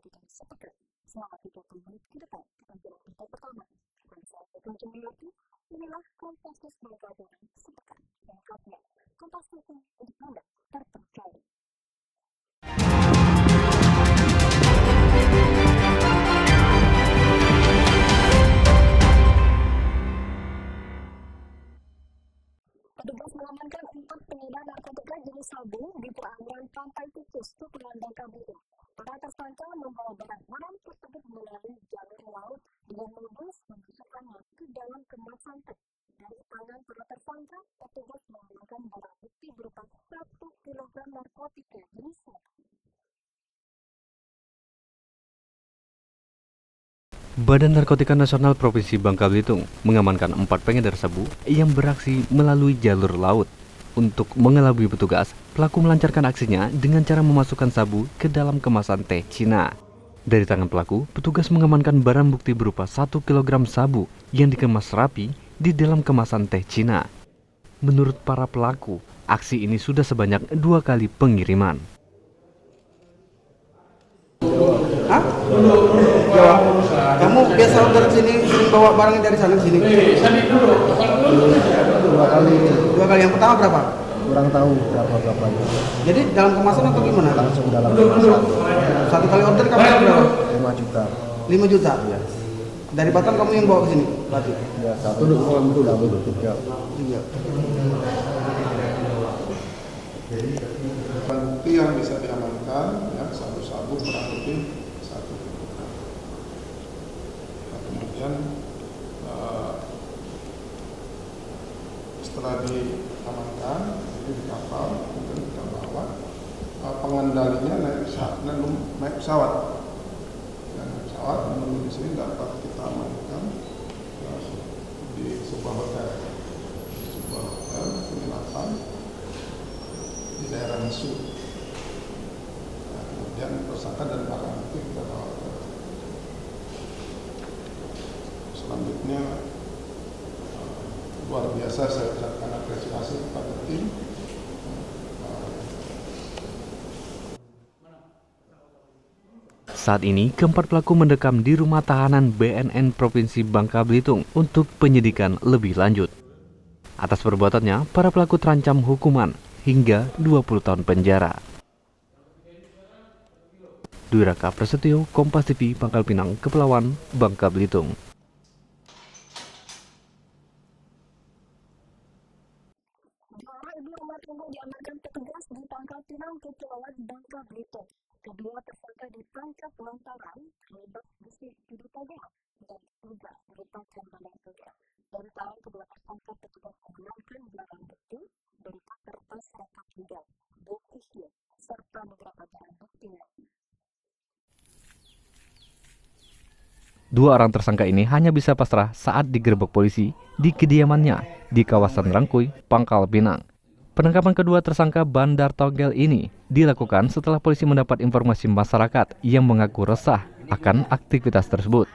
dengan sepekan selama 30 menit ke depan akan jalan berita pertama. Dan saya akan Jumilati, inilah Kompas Bangka Belitung sepekan. Lengkapnya, Kompas TV untuk Anda terpercaya. Petugas mengamankan 4 pengedar narkotika jenis sabu di perairan Pantai Tikus, Kepulauan Bangka Belitung. Para tersangka membawa barang haram tersebut melalui jalur laut dengan modus memasukkannya ke dalam kemasan teh. Dari tangan para tersangka, petugas mengamankan barang bukti berupa 1 kilogram narkotika jenis sabu. Badan Narkotika Nasional Provinsi Bangka Belitung mengamankan 4 pengedar sabu yang beraksi melalui jalur laut. Untuk mengelabui petugas, pelaku melancarkan aksinya dengan cara memasukkan sabu ke dalam kemasan teh Cina. Dari tangan pelaku, petugas mengamankan barang bukti berupa 1 kilogram sabu yang dikemas rapi di dalam kemasan teh Cina. Menurut para pelaku, aksi ini sudah sebanyak 2 kali pengiriman. Hah? Jawa. Kamu biasa order sini, sering bawa barangnya dari sana ke sini? Dua kali. Yang pertama berapa? Kurang tahu berapa. Jadi dalam kemasan atau gimana? Langsung dalam kemasan. Satu kali order kamu berapa? 5 juta. 5 juta? Iya. Dari Batam kamu yang bawa ke sini? Berarti? Ya, satu dua tiga. Iya. Bukti yang bisa diamankan ya sabu-sabu kurang lebih 1 kilogram. Nah, kemudian setelah diamankan itu di kapal kemudian kita bawa pengendalinya naik pesawat menunggu di sini dapat kita amankan di sebuah hotel penginapan di daerah Nesu. Nah, kemudian tersangka dan barang bukti kita bawa ke selanjutnya. Luar biasa saya ucapkan apresiasi kepada tim. Saat ini, keempat pelaku mendekam di rumah tahanan BNN Provinsi Bangka Belitung untuk penyidikan lebih lanjut. Atas perbuatannya, para pelaku terancam hukuman hingga 20 tahun penjara. Dwi Raka Prasetyo, Kompas TV, Pangkal Pinang, Kepulauan Bangka Belitung. Dua orang tunggu diamankan petugas di Pangkal Pinang, Kepulauan Bangka Belitung. Kedua tersangka ditangkap lantaran terlibat bisnis judi togel dan juga merupakan barang togel. Dari tangan kedua tersangka, petugas mengamankan barang bukti berupa kertas rekap togel, bukti SIM, serta beberapa barang bukti lain. Dua orang tersangka ini hanya bisa pasrah saat digerebek polisi di kediamannya di kawasan Rangkuy, Pangkal Pinang. Penangkapan kedua tersangka bandar togel ini dilakukan setelah polisi mendapat informasi masyarakat yang mengaku resah akan aktivitas tersebut.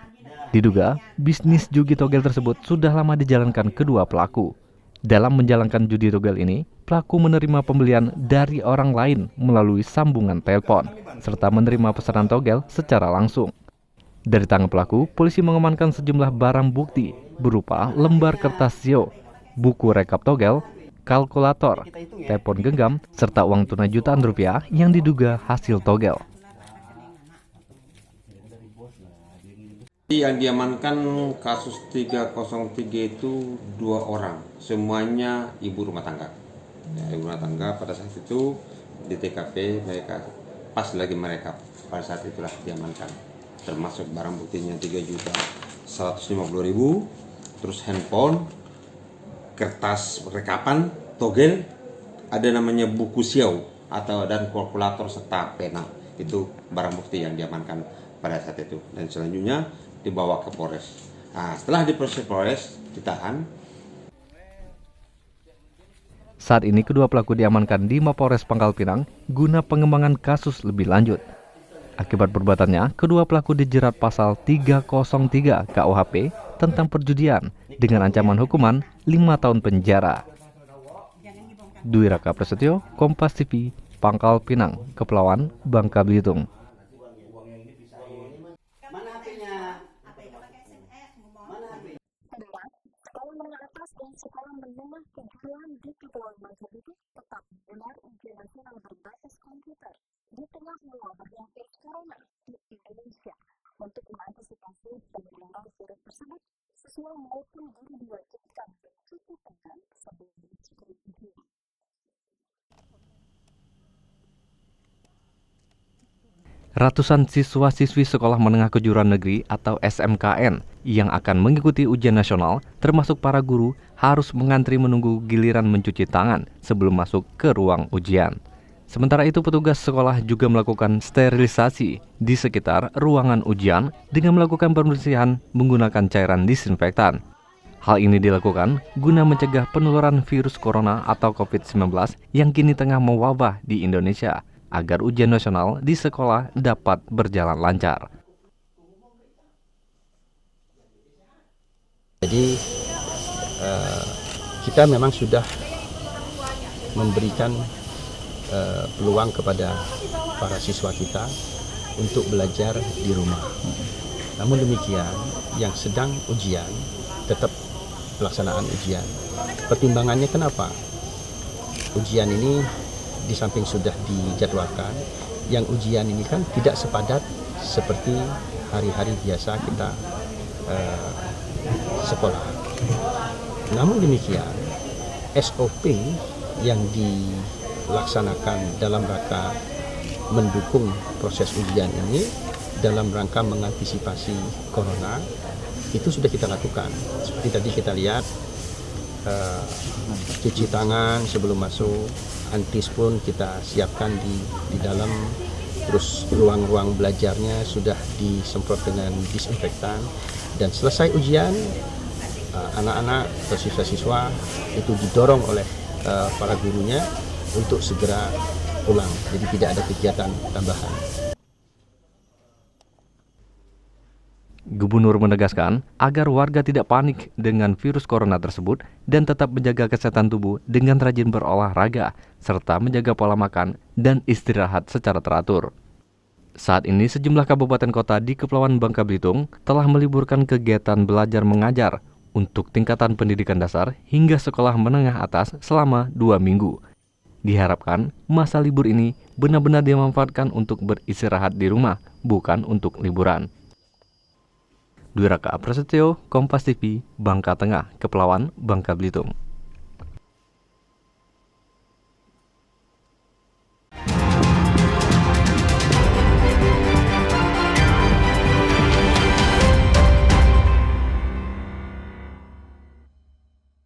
Diduga, bisnis judi togel tersebut sudah lama dijalankan kedua pelaku. Dalam menjalankan judi togel ini, pelaku menerima pembelian dari orang lain melalui sambungan telepon, serta menerima pesanan togel secara langsung. Dari tangan pelaku, polisi mengamankan sejumlah barang bukti berupa lembar kertas sio, buku rekap togel, kalkulator, telepon genggam, serta uang tunai jutaan rupiah yang diduga hasil togel. Yang diamankan kasus 303 itu 2 orang, semuanya ibu rumah tangga. Ya, ibu rumah tangga pada saat itu di TKP mereka pas lagi mereka pada saat itulah diamankan. Termasuk barang buktinya 3.150.000, terus handphone, kertas rekapan, togel, ada namanya buku siau atau dan kalkulator serta pena. Itu barang bukti yang diamankan pada saat itu, dan selanjutnya dibawa ke Polres. Nah, setelah diproses Polres, ditahan. Saat ini kedua pelaku diamankan di Mapolres Pangkal Pinang guna pengembangan kasus lebih lanjut. Akibat perbuatannya, kedua pelaku dijerat pasal 303 KUHP tentang perjudian dengan ancaman hukuman 5 tahun penjara. Dwi Raka Prasetyo, Kompas TV, Pangkal Pinang, Kepulauan Bangka Belitung. Mana HP-nya? Kedua, sekolah menengah atas dan sekolah menengah kejuruan di Kepulauan Bangka Belitung tetap menggelar ujian nasional berbasis komputer di tengah mewabahnya virus corona di Indonesia. Untuk mengantisipasi penyebaran virus tersebut, siswa maupun guru diwajibkan bercuci tangan sebelum mengikuti ujian. Ratusan siswa-siswi Sekolah Menengah Kejuruan Negeri atau SMKN yang akan mengikuti ujian nasional, termasuk para guru, harus mengantri menunggu giliran mencuci tangan sebelum masuk ke ruang ujian. Sementara itu, petugas sekolah juga melakukan sterilisasi di sekitar ruangan ujian dengan melakukan pembersihan menggunakan cairan disinfektan. Hal ini dilakukan guna mencegah penularan virus corona atau COVID-19 yang kini tengah mewabah di Indonesia, agar ujian nasional di sekolah dapat berjalan lancar. Jadi kita memang sudah memberikan peluang kepada para siswa kita untuk belajar di rumah. Namun demikian, yang sedang ujian tetap pelaksanaan ujian. Pertimbangannya kenapa? Ujian ini di samping sudah dijadwalkan, yang ujian ini kan tidak sepadat seperti hari-hari biasa kita sekolah. Namun demikian, SOP yang dilaksanakan dalam rangka mendukung proses ujian ini dalam rangka mengantisipasi corona itu sudah kita lakukan. Seperti tadi kita lihat, cuci tangan sebelum masuk, antis pun kita siapkan di dalam, terus ruang-ruang belajarnya sudah disemprot dengan disinfektan, dan selesai ujian anak-anak atau siswa-siswa itu didorong oleh para gurunya untuk segera pulang, jadi tidak ada kegiatan tambahan. Gubernur menegaskan agar warga tidak panik dengan virus corona tersebut dan tetap menjaga kesehatan tubuh dengan rajin berolahraga, serta menjaga pola makan dan istirahat secara teratur. Saat ini sejumlah kabupaten kota di Kepulauan Bangka Belitung telah meliburkan kegiatan belajar mengajar untuk tingkatan pendidikan dasar hingga sekolah menengah atas selama 2 minggu. Diharapkan masa libur ini benar-benar dimanfaatkan untuk beristirahat di rumah, bukan untuk liburan. Dwi Raka Prasetyo, Kompas TV, Bangka Tengah, Kepulauan Bangka Belitung.